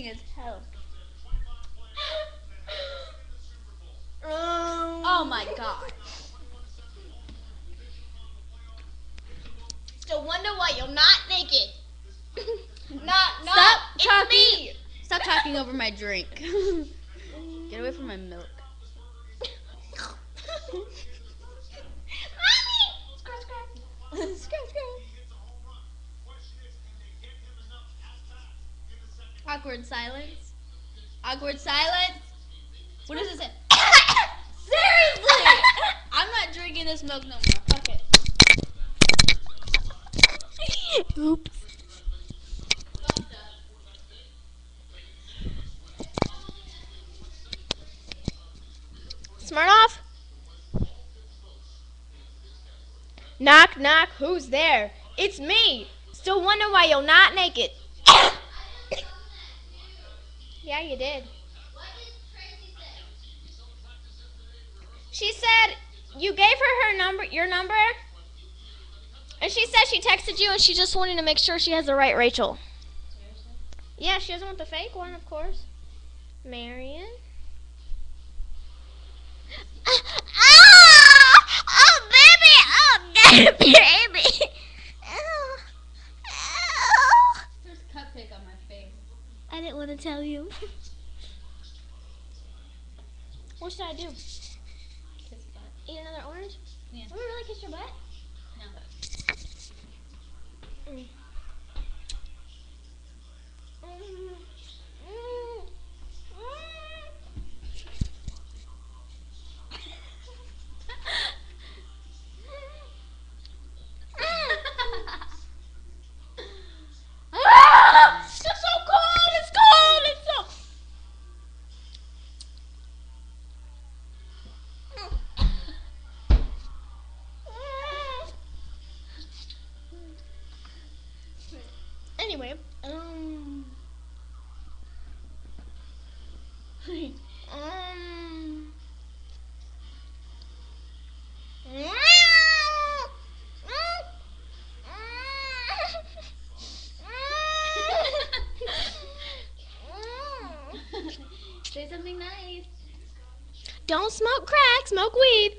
disgusting as hell. Oh my god. Still wonder why you're not naked. Stop it's talking. me. Stop talking over my drink. Get away from my milk. Mommy! Scratch. Awkward silence. Awkward silence. What does it say? Seriously! I'm not drinking this milk no more. Fuck it. Oops. Smirnoff? Knock, knock. Who's there? It's me. Still wonder why you're not naked. Yeah, you did. She said you gave her your number, and she said she texted you, and she just wanted to make sure she has the right Rachel. Yeah, she doesn't want the fake one, of course. Marion. Oh, baby! Oh, baby! There's cupcake on my face. I didn't want to tell you. What should I do? Kiss butt. Eat another orange? Yeah. Want me to really kiss your butt? No. Mm. It's so cold! It's cold! It's so... Anyway, Say something nice. don't smoke crack, smoke weed.